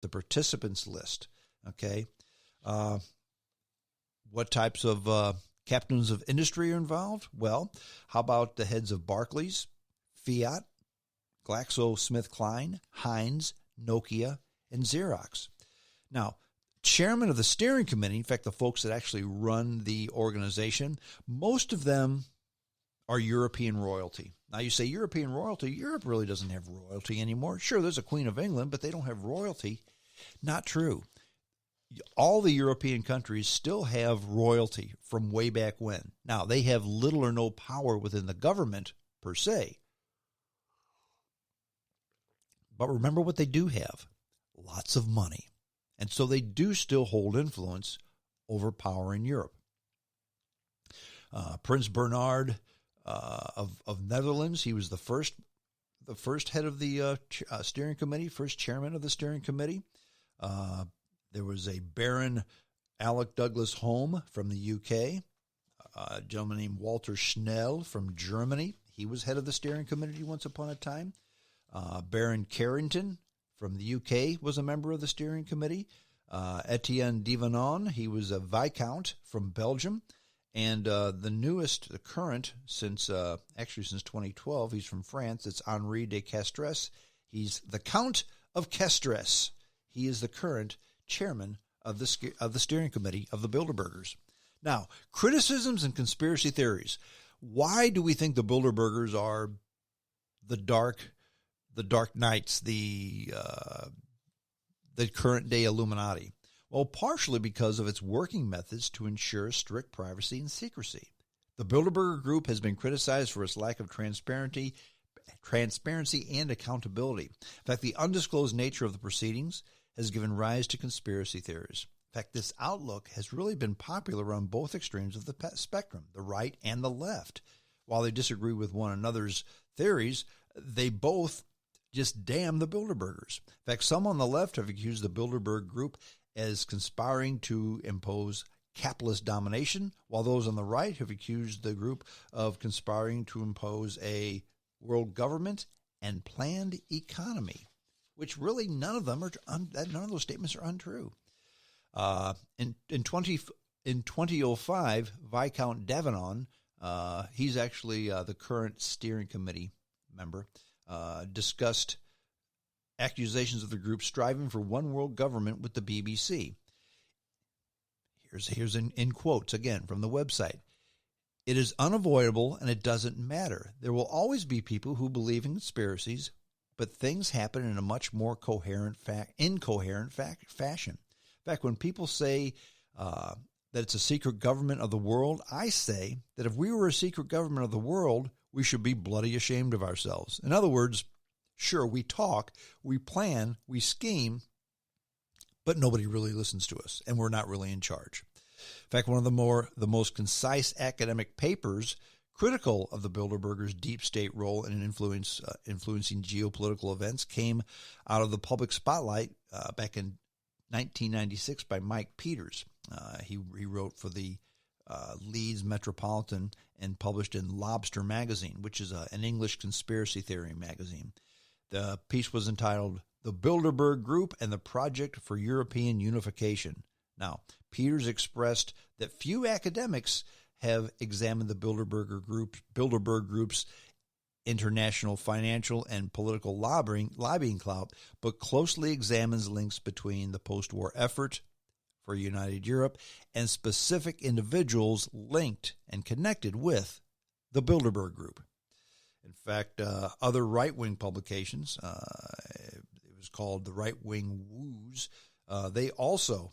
the participants list. Okay. What types of captains of industry are involved? Well, how about the heads of Barclays, Fiat, GlaxoSmithKline, Heinz, Nokia, and Xerox? Now, chairman of the steering committee, in fact, the folks that actually run the organization, most of them are European royalty. Now, you say European royalty, Europe really doesn't have royalty anymore. Sure, there's a Queen of England, but they don't have royalty. Not true. All the European countries still have royalty from way back when. Now, they have little or no power within the government per se. But remember what they do have: lots of money. And so they do still hold influence over power in Europe. Prince Bernhard of Netherlands, he was the first head of the steering committee, first chairman of the steering committee. There was a Baron Alec Douglas Home from the UK, a gentleman named Walter Schnell from Germany. He was head of the steering committee once upon a time. Baron Carrington from the UK was a member of the steering committee. Etienne Divanon, he was a Viscount from Belgium. And the current, since 2012, he's from France. It's Henri de Castres. He's the Count of Castres. He is the current chairman of the steering committee of the Bilderbergers. Now, criticisms and conspiracy theories. Why do we think the Bilderbergers are the dark knights, the current day Illuminati? Well, partially because of its working methods to ensure strict privacy and secrecy. The Bilderberger Group has been criticized for its lack of transparency and accountability. In fact, the undisclosed nature of the proceedings has given rise to conspiracy theories. In fact, this outlook has really been popular on both extremes of the spectrum, the right and the left. While they disagree with one another's theories, they both just damn the Bilderbergers. In fact, some on the left have accused the Bilderberg Group as conspiring to impose capitalist domination, while those on the right have accused the group of conspiring to impose a world government and planned economy, which really none of those statements are untrue. In 2005, Viscount Divanon, he's actually the current steering committee member, discussed accusations of the group striving for one world government with the BBC. Here's in quotes again from the website. It is unavoidable and it doesn't matter. There will always be people who believe in conspiracies, but things happen in a much more incoherent fashion. In fact, when people say that it's a secret government of the world, I say that if we were a secret government of the world, we should be bloody ashamed of ourselves. In other words, sure, we talk, we plan, we scheme, but nobody really listens to us, and we're not really in charge. In fact, one of the most concise academic papers critical of the Bilderbergers' deep state role in influencing geopolitical events came out of the public spotlight back in 1996 by Mike Peters. He wrote for the Leeds Metropolitan and published in Lobster magazine, which is an English conspiracy theory magazine. The piece was entitled The Bilderberg Group and the Project for European Unification. Now, Peters expressed that few academics have examined the Bilderberg Group's international financial and political lobbying clout, but closely examines links between the post-war effort for a united Europe and specific individuals linked and connected with the Bilderberg Group. In fact, other right-wing publications, it was called the Right-Wing Woos, they also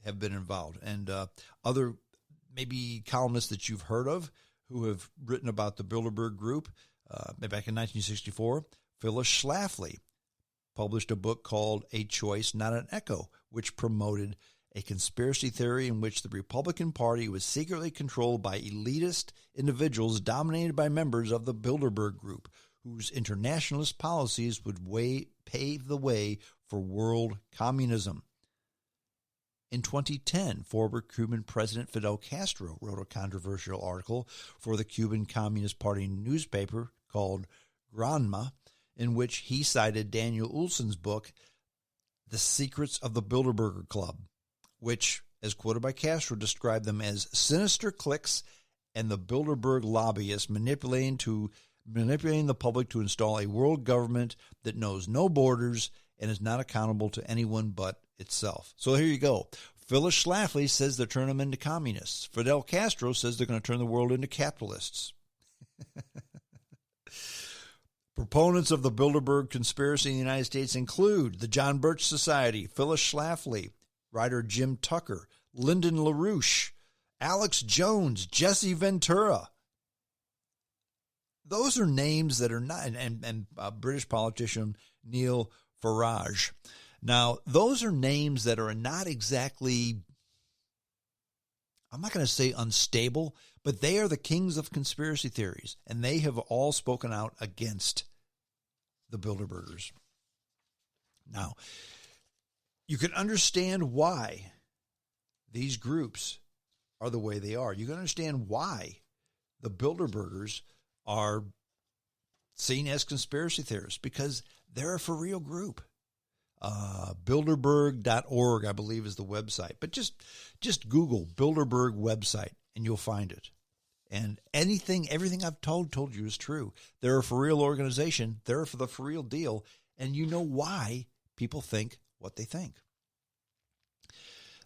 have been involved. And other maybe columnists that you've heard of who have written about the Bilderberg Group, back in 1964, Phyllis Schlafly published a book called A Choice, Not an Echo, which promoted a conspiracy theory in which the Republican Party was secretly controlled by elitist individuals dominated by members of the Bilderberg Group, whose internationalist policies would pave the way for world communism. In 2010, former Cuban President Fidel Castro wrote a controversial article for the Cuban Communist Party newspaper called Granma, in which he cited Daniel Olson's book, the secrets of the Bilderberg Club, which, as quoted by Castro, described them as sinister cliques and the Bilderberg lobbyists manipulating the public to install a world government that knows no borders and is not accountable to anyone but itself. So here you go. Phyllis Schlafly says they're turning them into communists. Fidel Castro says they're going to turn the world into capitalists. Proponents of the Bilderberg conspiracy in the United States include the John Birch Society, Phyllis Schlafly, writer Jim Tucker, Lyndon LaRouche, Alex Jones, Jesse Ventura. Those are names that are not, and British politician Neil Farage. Now, those are names that are not exactly, I'm not going to say unstable, but they are the kings of conspiracy theories, and they have all spoken out against the Bilderbergers. Now, you can understand why these groups are the way they are. You can understand why the Bilderbergers are seen as conspiracy theorists, because they're a for real group. Bilderberg.org, I believe, is the website. But just Google Bilderberg website, and you'll find it. And everything I've told you is true. They're a for real organization. They're for the for real deal. And you know why people think what they think.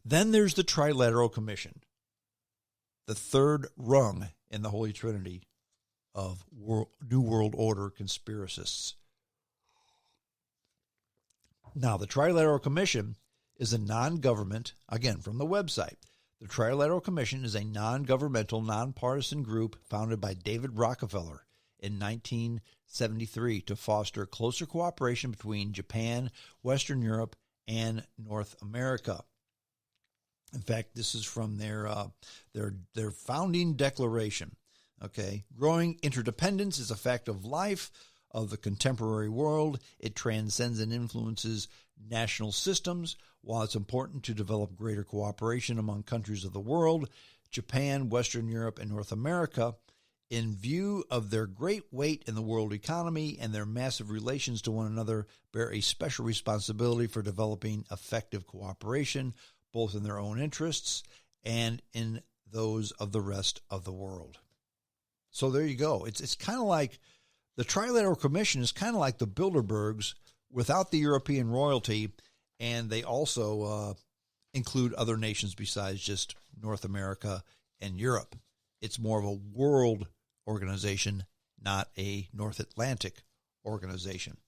Then there's the Trilateral Commission, the third rung in the Holy Trinity of New World Order conspiracists. Now, the Trilateral Commission is a non-government, again, from the website. The Trilateral Commission is a non-governmental, nonpartisan group founded by David Rockefeller in 1973 to foster closer cooperation between Japan, Western Europe, and North America. In fact, this is from their founding declaration. Okay, growing interdependence is a fact of life of the contemporary world. It transcends and influences national systems. While it's important to develop greater cooperation among countries of the world, Japan, Western Europe, and North America, in view of their great weight in the world economy and their massive relations to one another, bear a special responsibility for developing effective cooperation, both in their own interests and in those of the rest of the world. So there you go. It's kind of like the Trilateral Commission is kind of like the Bilderbergs without the European royalty, and they also include other nations besides just North America and Europe. It's more of a world organization, not a North Atlantic organization.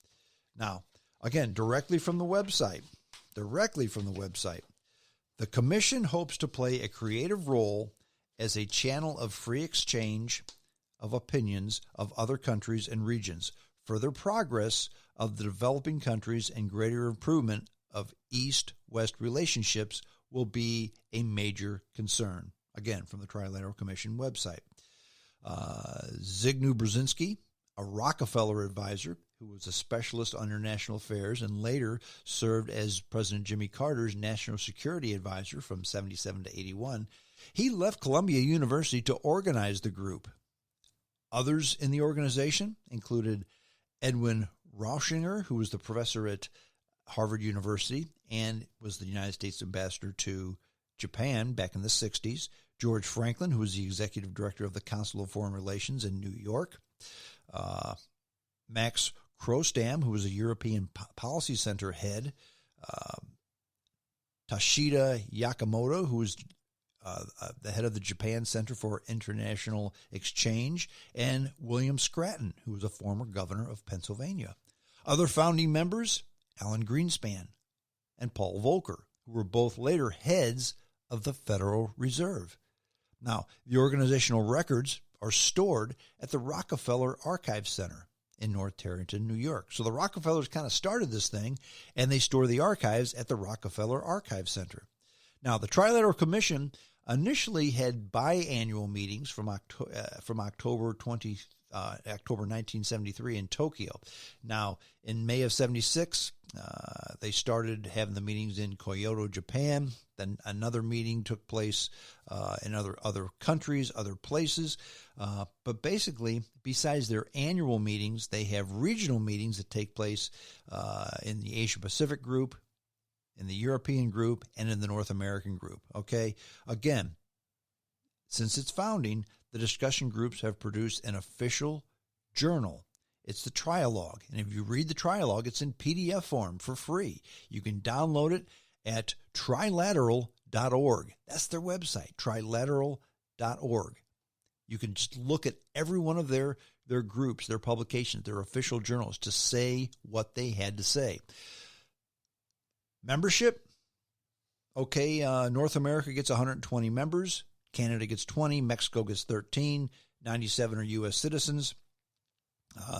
Now, again, directly from the website, the Commission hopes to play a creative role as a channel of free exchange of opinions of other countries and regions, further progress of the developing countries, and greater improvement of East-West relationships will be a major concern. Again, from the Trilateral Commission website. Zygmunt Brzezinski, a Rockefeller advisor who was a specialist on international affairs and later served as President Jimmy Carter's national security advisor from 1977 to 1981, he left Columbia University to organize the group. Others in the organization included Edwin Rauschinger, who was the professor at Harvard University and was the United States ambassador to Japan back in the 60s. George Franklin, who was the executive director of the Council of Foreign Relations in New York. Max Krostam, who was a European Policy Center head. Toshida Yakamoto, who was the head of the Japan Center for International Exchange, and William Scranton, who was a former governor of Pennsylvania. Other founding members, Alan Greenspan and Paul Volcker, who were both later heads of the Federal Reserve. Now, the organizational records are stored at the Rockefeller Archive Center in North Tarrytown, New York. So the Rockefellers kind of started this thing, and they store the archives at the Rockefeller Archive Center. Now, the Trilateral Commission initially had biannual meetings from October 1973 in Tokyo. Now, in May of 76, they started having the meetings in Kyoto, Japan. Then another meeting took place in other countries, other places. But basically, besides their annual meetings, they have regional meetings that take place in the Asia-Pacific group, in the European group, and in the North American group. Okay? Again, since its founding, the discussion groups have produced an official journal. It's the Trialogue. And if you read the Trialogue, it's in PDF form for free. You can download it at trilateral.org. That's their website, trilateral.org. You can just look at every one of their groups, their publications, their official journals to say what they had to say. Membership, okay, North America gets 120 members. Canada gets 20. Mexico gets 13. 97 are U.S. citizens.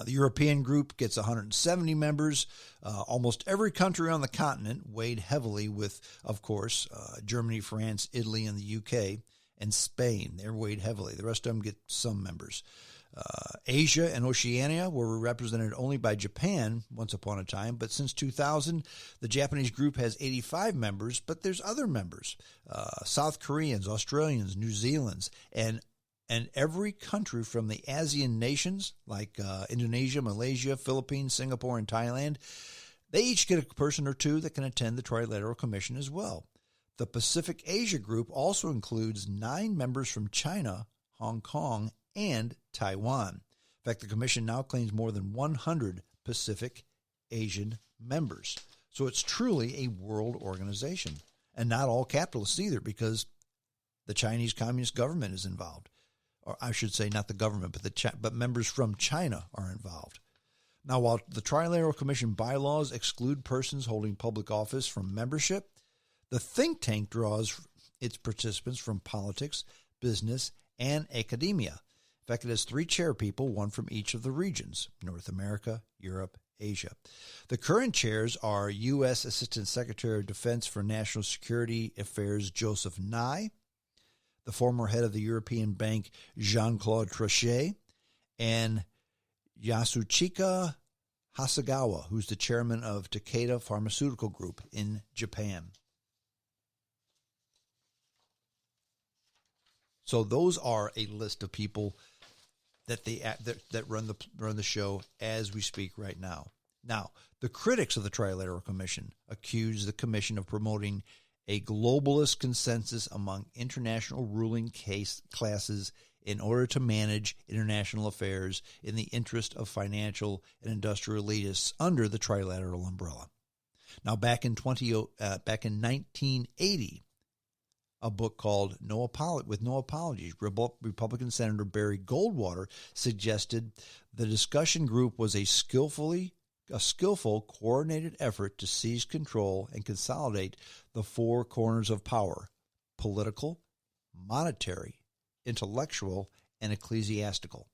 The European group gets 170 members. Almost every country on the continent weighed heavily with, of course, Germany, France, Italy, and the UK, and Spain. They're weighed heavily. The rest of them get some members. Asia and Oceania were represented only by Japan once upon a time, but since 2000, the Japanese group has 85 members, but there's other members, South Koreans, Australians, New Zealanders, and every country from the ASEAN nations, like Indonesia, Malaysia, Philippines, Singapore, and Thailand, they each get a person or two that can attend the Trilateral Commission as well. The Pacific Asia group also includes 9 members from China, Hong Kong, and Taiwan. In fact, the Commission now claims more than 100 Pacific Asian members. So it's truly a world organization. And not all capitalists either, because the Chinese Communist government is involved. Or I should say not the government, but members from China are involved. Now, while the Trilateral Commission bylaws exclude persons holding public office from membership, the think tank draws its participants from politics, business, and academia. In fact, it has 3 chairpeople, one from each of the regions, North America, Europe, Asia. The current chairs are U.S. Assistant Secretary of Defense for National Security Affairs Joseph Nye, the former head of the European Bank Jean-Claude Trichet, and Yasuchika Hasegawa, who's the chairman of Takeda Pharmaceutical Group in Japan. So those are a list of people that run the show as we speak right now. Now, the critics of the Trilateral Commission accuse the Commission of promoting a globalist consensus among international ruling classes in order to manage international affairs in the interest of financial and industrial elitists under the Trilateral umbrella. Now, back in 1980, a book called With No Apologies, Republican Senator Barry Goldwater suggested the discussion group was a skillful, coordinated effort to seize control and consolidate the 4 corners of power: political, monetary, intellectual, and ecclesiastical,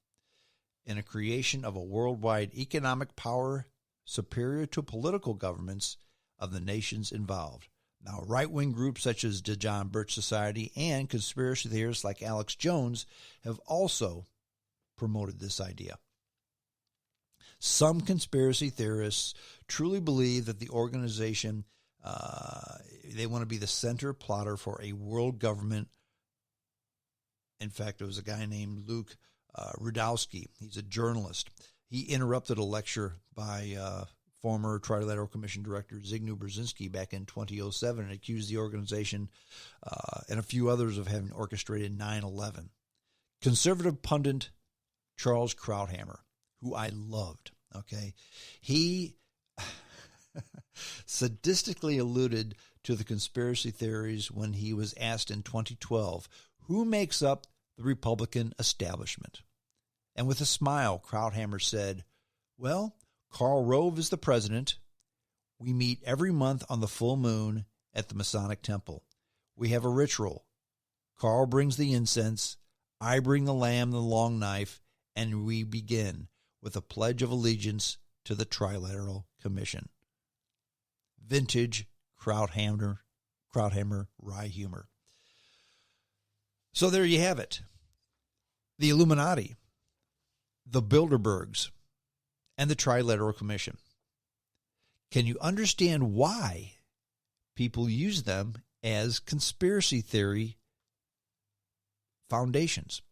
in a creation of a worldwide economic power superior to political governments of the nations involved. Now, right-wing groups such as the John Birch Society and conspiracy theorists like Alex Jones have also promoted this idea. Some conspiracy theorists truly believe that the organization, they want to be the center plotter for a world government. In fact, there was a guy named Luke Rudowski. He's a journalist. He interrupted a lecture by former Trilateral Commission Director Zygmunt Brzezinski back in 2007 and accused the organization and a few others of having orchestrated 9/11. Conservative pundit Charles Krauthammer, who I loved, okay, he sadistically alluded to the conspiracy theories when he was asked in 2012, who makes up the Republican establishment? And with a smile, Krauthammer said, well, Karl Rove is the president. We meet every month on the full moon at the Masonic Temple. We have a ritual. Karl brings the incense. I bring the lamb and the long knife, and we begin with a pledge of allegiance to the Trilateral Commission. Vintage Krauthammer wry humor. So there you have it. The Illuminati, the Bilderbergs, and the Trilateral Commission. Can you understand why people use them as conspiracy theory foundations?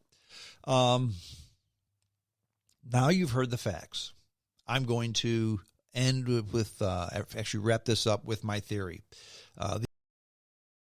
Now you've heard the facts. I'm going to end with actually wrap this up with my theory.